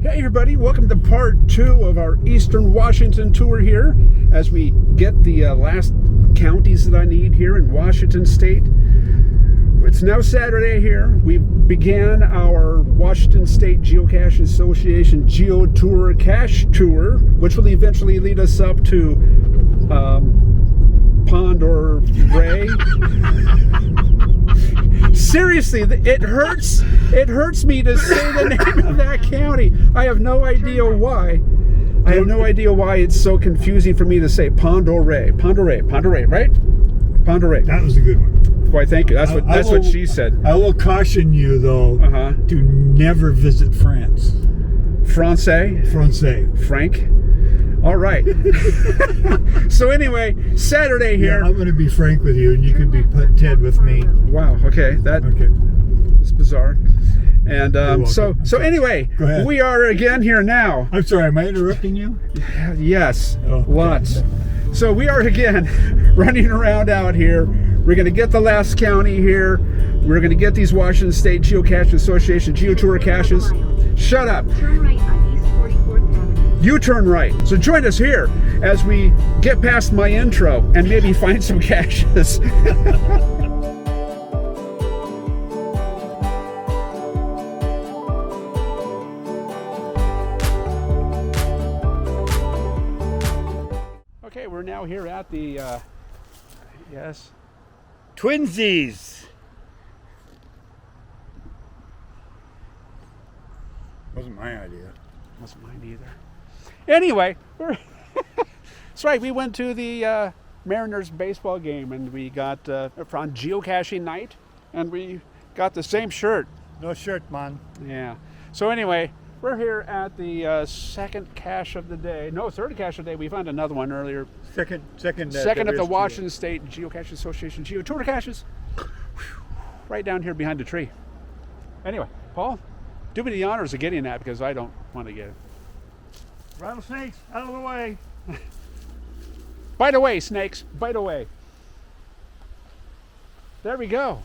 Hey everybody, welcome to part 2 of our Eastern Washington tour here as we get the last counties that I need here in Washington State. It's now Saturday here. We began our Washington State Geocaching Association Geotour Cache Tour, which will eventually lead us up to Pond or Ray. Seriously, it hurts me to say the name of that county. I have no idea why. I have no idea why it's so confusing for me to say Pond or Ray. Pond or Ray, right? Pond or Ray. That was a good one. Why, thank you. That's what she said. I will caution you, though, to never visit France. Francais? Frank? All right. So anyway, Saturday here. Yeah, I'm going to be frank with you, and you can be Ted with me. Wow. Okay. That's bizarre. And so anyway, we are again here now. I'm sorry. Am I interrupting you? Yes. Oh, lots. So we are again running around out here. We're going to get the last county here. We're going to get these Washington State Geocaching Association Geotour caches. Shut up. Turn right on East 44th Avenue. You turn right. So join us here as we get past my intro and maybe find some caches. Okay, we're now here at the, Twinsies. Wasn't my idea. Wasn't mine either. Anyway, that's right. We went to the Mariners baseball game, and we got on geocaching night, and we got the same shirt. No shirt, man. Yeah. So anyway, we're here at the second cache of the day. No, third cache of the day. We found another one earlier. Second of the Washington State Geocaching Association Geotour caches. Right down here behind the tree. Anyway, Paul, do me the honors of getting that because I don't want to get it. Rattlesnakes, out of the way. Bite away, snakes. Bite away. There we go.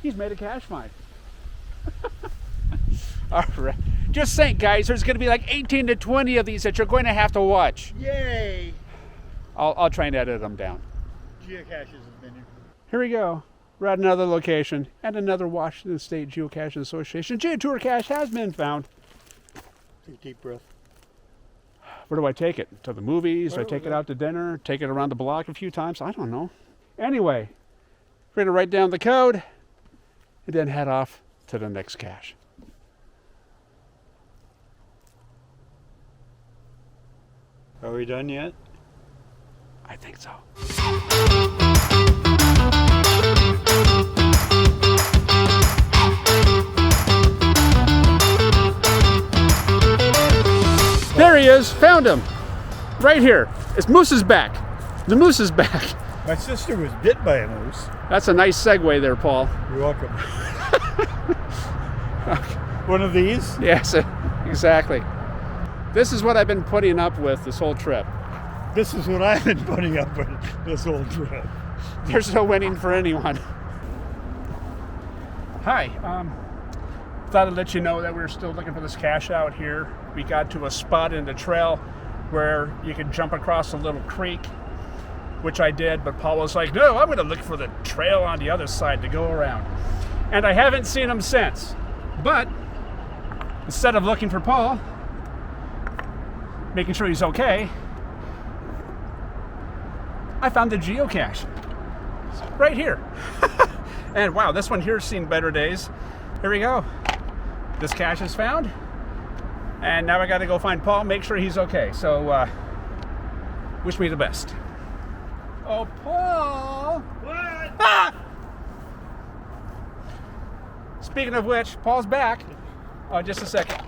He's made a cache find. All right. Just saying, guys, there's going to be like 18 to 20 of these that you're going to have to watch. Yay! I'll try and edit them down. Geocaches have been here. Here we go. We're at another location, and another Washington State Geocaching Association Geotour cache has been found. Take a deep breath. Where do I take it? To the movies? Do I take it out to dinner? Take it around the block a few times? I don't know. Anyway, we're going to write down the code and then head off to the next cache. Are we done yet? I think so. There he is, found him. Right here. It's Moose's back. The moose is back. My sister was bit by a moose. That's a nice segue there, Paul. You're welcome. One of these? Yes, exactly. This is what I've been putting up with this whole trip. This is what I've been putting up with this whole trip. There's no winning for anyone. Hi, thought I'd let you know that we're still looking for this cache out here. We got to a spot in the trail where you can jump across a little creek, which I did, but Paul was like, no, I'm going to look for the trail on the other side to go around. And I haven't seen him since. But instead of looking for Paul, making sure he's okay, I found the geocache right here. And wow, this one here's seen better days. Here we go. This cache is found. And now I got to go find Paul, make sure he's okay. So wish me the best. Oh, Paul! What? Ah! Speaking of which, Paul's back. Oh, just a second.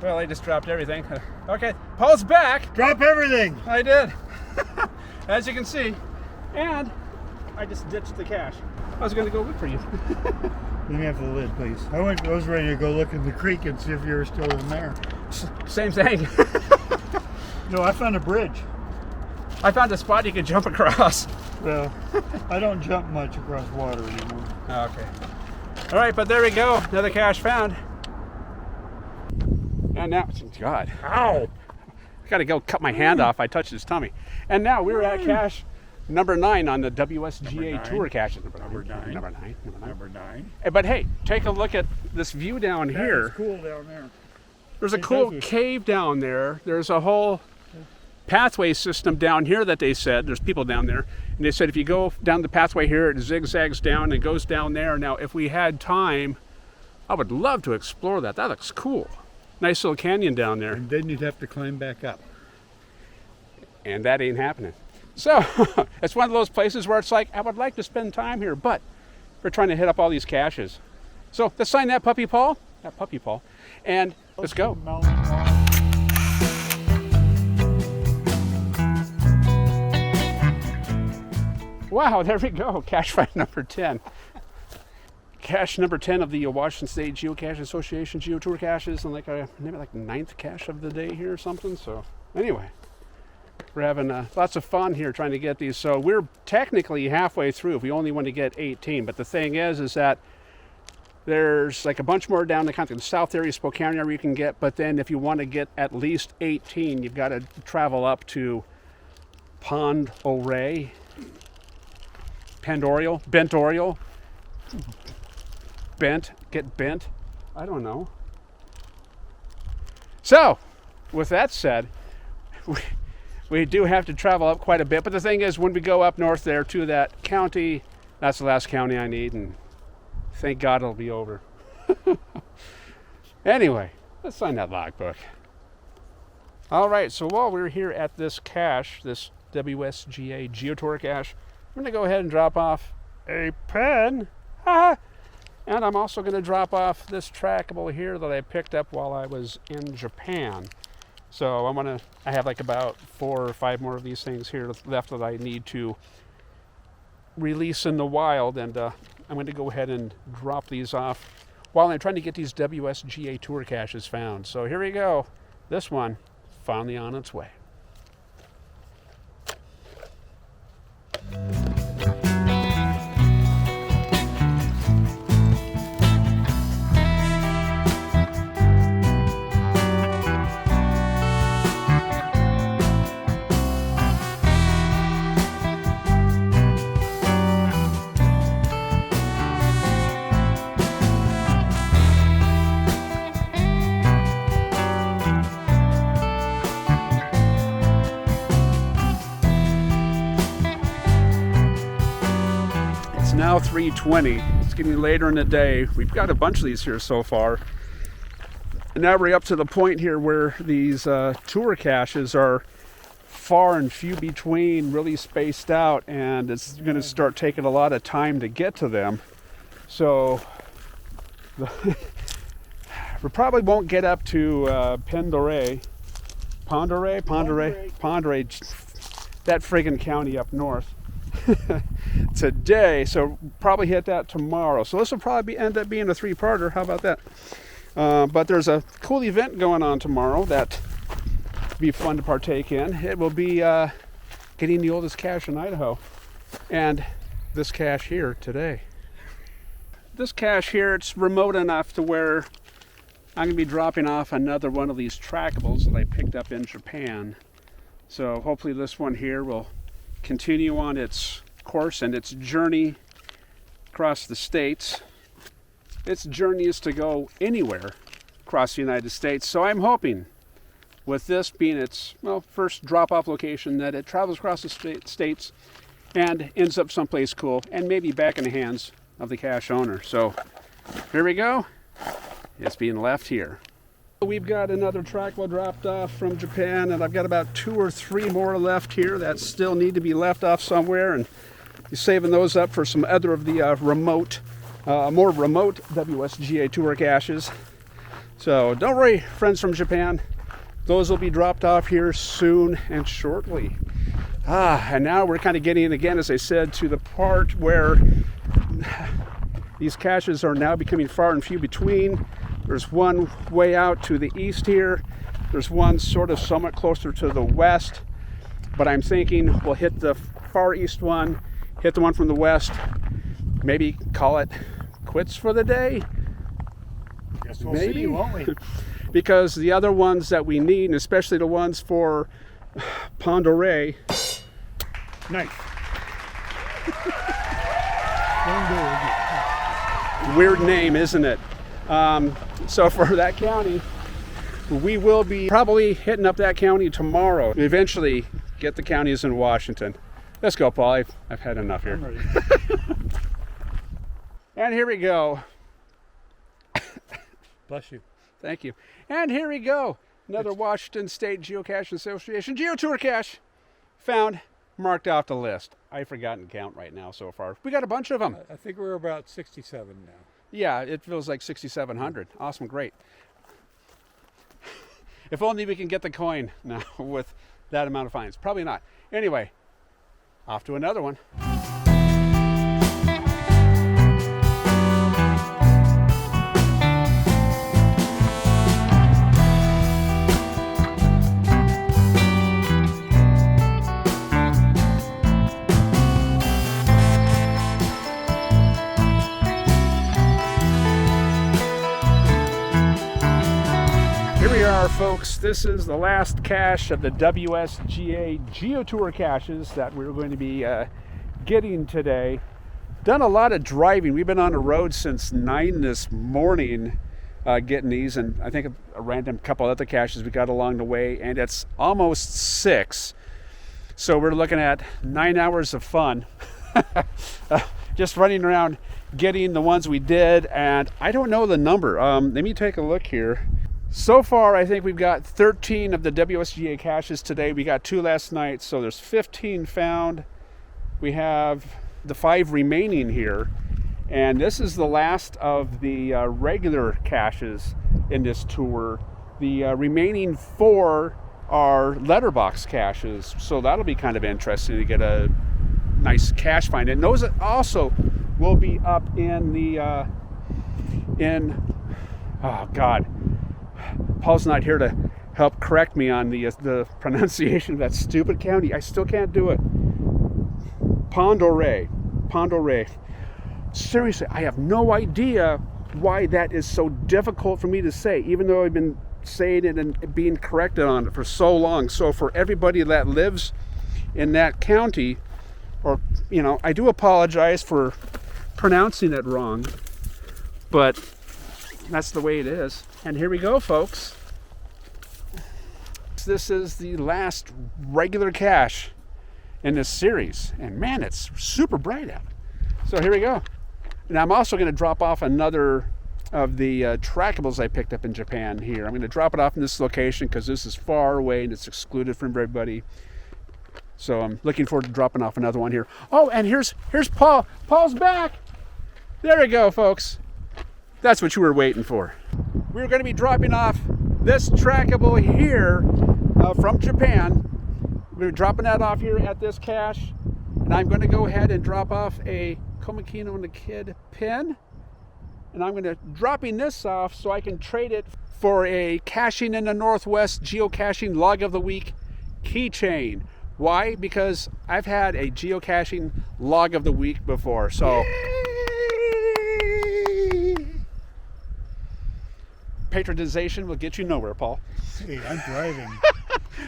Well, I just dropped everything. Okay, Paul's back. Drop everything. I did. As you can see. And I just ditched the cache. I was going to go look for you. Let me have the lid, please. I was ready to go look in the creek and see if you were still in there. Same thing. No, I found a bridge. I found a spot you could jump across. Well, I don't jump much across water anymore. Okay. All right, but there we go. Another cache found. And now, God, Ow! I gotta go cut my hand off. I touched his tummy. And now we're at cache number 9 on the WSGA Tour cache. Number nine. Number 9. Number 9. But hey, take a look at this view down here. It's cool down there. There's a cool cave down there. There's a whole pathway system down here that they said. There's people down there. And they said if you go down the pathway here, it zigzags down and goes down there. Now, if we had time, I would love to explore that. That looks cool. Nice little canyon down there. And then you'd have to climb back up. And that ain't happening. So, it's one of those places where it's like, I would like to spend time here, but we're trying to hit up all these caches. So, let's sign that puppy paw. And let's go. Wow, there we go. Cache find number 10. Cache number 10 of the Washington State Geocaching Association Geotour caches, and maybe like 9th cache of the day here or something. So anyway, we're having lots of fun here trying to get these. So we're technically halfway through if we only want to get 18. But the thing is that there's like a bunch more down the south area, Spokane area you can get. But then if you want to get at least 18, you've got to travel up to Pond O'Ray, Bent Oriole. Get bent, I don't know. So, with that said, we do have to travel up quite a bit, but the thing is, when we go up north there to that county, that's the last county I need, and thank God it'll be over. Anyway, let's sign that logbook. All right, so while we're here at this cache, this WSGA Geotour cache, I'm gonna go ahead and drop off a pen. And I'm also going to drop off this trackable here that I picked up while I was in Japan. So I have like about 4 or 5 more of these things here left that I need to release in the wild. And I'm going to go ahead and drop these off while I'm trying to get these WSGA Tour caches found. So here we go. This one finally on its way. Now 3:20. It's getting later in the day. We've got a bunch of these here so far. And now we're up to the point here where these tour caches are far and few between, really spaced out, and it's going to start taking a lot of time to get to them. So we probably won't get up to Pond O'Ray, that friggin' county up north. Today, so probably hit that tomorrow. So this will probably end up being a 3-parter. How about that? But there's a cool event going on tomorrow that will be fun to partake in. It will be getting the oldest cache in Idaho, and this cache here today. This cache here, it's remote enough to where I'm going to be dropping off another one of these trackables that I picked up in Japan. So hopefully this one here will continue on its course and its journey across the states. Its journey is to go anywhere across the United States. So I'm hoping, with this being its first drop-off location, that it travels across the states and ends up someplace cool and maybe back in the hands of the cache owner. So here we go. It's being left here. We've got another trackable dropped off from Japan, and I've got about 2 or 3 more left here that still need to be left off somewhere, and saving those up for some other of the more remote WSGA Tour caches. So don't worry, friends from Japan, those will be dropped off here soon and shortly. And now we're kind of getting, again, as I said, to the part where these caches are now becoming far and few between. There's one way out to the east here. There's one sort of somewhat closer to the west. But I'm thinking we'll hit the far east one, hit the one from the west, maybe call it quits for the day. Guess we'll Maybe. see, won't we? Because the other ones that we need, and especially the ones for Ponderay. Nice. Don't do it. Weird name, isn't it? So for that county, we will be probably hitting up that county tomorrow. Eventually get the counties in Washington. Let's go, Paul. I've had enough here. I'm ready. And here we go. Bless you. Thank you. And here we go. Another Washington State Geocaching Association Geotour cache found, marked off the list. I've forgotten to count right now so far. We got a bunch of them. I think we're about 67 now. Yeah, it feels like 6,700. Awesome, great. If only we can get the coin now with that amount of fines. Probably not. Anyway, off to another one. Here we are, folks. This is the last cache of the WSGA Geotour caches that we're going to be getting today. Done a lot of driving. We've been on the road since 9 this morning getting these, and I think a random couple other caches we got along the way, and it's almost 6. So we're looking at 9 hours of fun. Just running around getting the ones we did, and I don't know the number. Let me take a look here. So far, I think we've got 13 of the WSGA caches today. We got 2 last night, so there's 15 found. We have the 5 remaining here, and this is the last of the regular caches in this tour. The remaining 4 are letterbox caches, so that'll be kind of interesting to get a nice cache find. And those also will be up in the oh God. Paul's not here to help correct me on the pronunciation of that stupid county. I still can't do it. Ponderay. Seriously, I have no idea why that is so difficult for me to say, even though I've been saying it and being corrected on it for so long. So for everybody that lives in that county, or, you know, I do apologize for pronouncing it wrong, but that's the way it is. And here we go, folks. This is the last regular cache in this series. And man, it's super bright out. So here we go. And I'm also going to drop off another of the trackables I picked up in Japan here. I'm going to drop it off in this location because this is far away and it's excluded from everybody. So I'm looking forward to dropping off another one here. Oh, and here's Paul. Paul's back. There we go, folks. That's what you were waiting for. We're going to be dropping off this trackable here from Japan. We're dropping that off here at this cache. And I'm going to go ahead and drop off a Komikino and the Kid pin. And I'm going to dropping this off so I can trade it for a Caching in the Northwest Geocaching Log of the Week keychain. Why? Because I've had a geocaching Log of the Week before. So patronization will get you nowhere, Paul. Hey, I'm driving.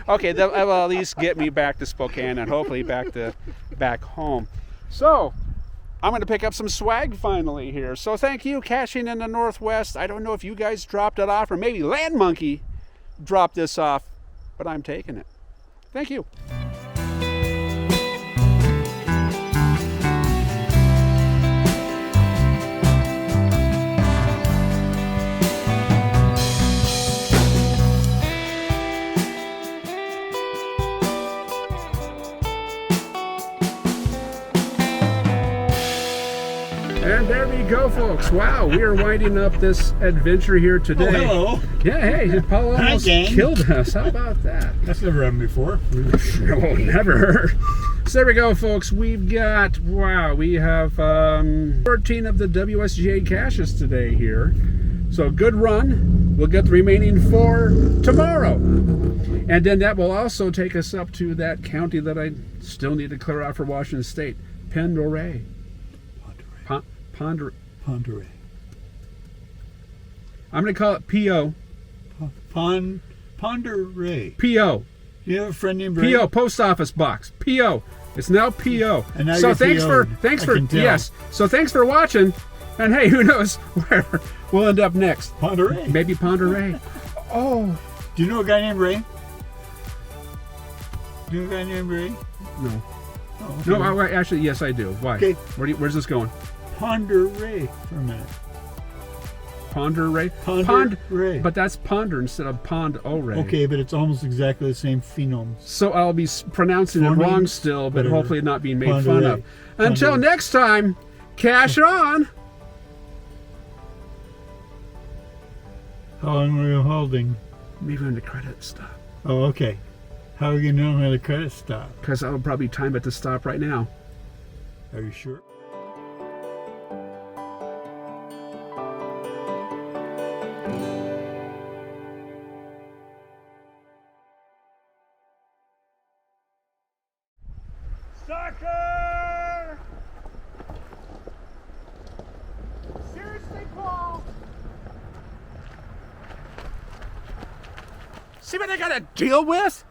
Okay, that will at least get me back to Spokane and hopefully back home. So I'm going to pick up some swag finally here. So thank you, Caching in the Northwest. I don't know if you guys dropped it off or maybe Land Monkey dropped this off, but I'm taking it. Thank you. And there we go, folks. Wow, we are winding up this adventure here today. Oh, hello. Yeah, hey, Paul almost killed us. How about that? That's never happened before. No, never. So there we go, folks. We've got, wow, we have 14 of the WSGA caches today here. So good run. We'll get the remaining 4 tomorrow. And then that will also take us up to that county that I still need to clear out for Washington State, Ponderay. I'm going to call it P.O. Ponder Ray. P.O. You have a friend named Ray? P.O. Post office box. P.O. It's now P.O. And now So you're thanks for PO'd. thanks I for can tell. yes. So thanks for watching. And hey, who knows where we'll end up next? Ponder Ray. Maybe Ponderay. Oh Do you know a guy named Ray? Do you know a guy named Ray? no. Oh, okay. No, actually yes I do. Why? Okay. Where's this going? Ponder Ray for a minute. Ponder Ray? Ponder Ray. But that's ponder instead of pond o ray. Okay, but it's almost exactly the same phenome. So I'll be pronouncing it Phonemes, wrong still, but whatever. hopefully not being made Ponder fun Ray. of. Until Ponder. next time, cash on. How long were you holding? Maybe when the credit stop. Oh, okay. How are you going to know when the credit stop? Because I'll probably time it to stop right now. Are you sure? Sucker! Seriously, Paul? See what I gotta deal with?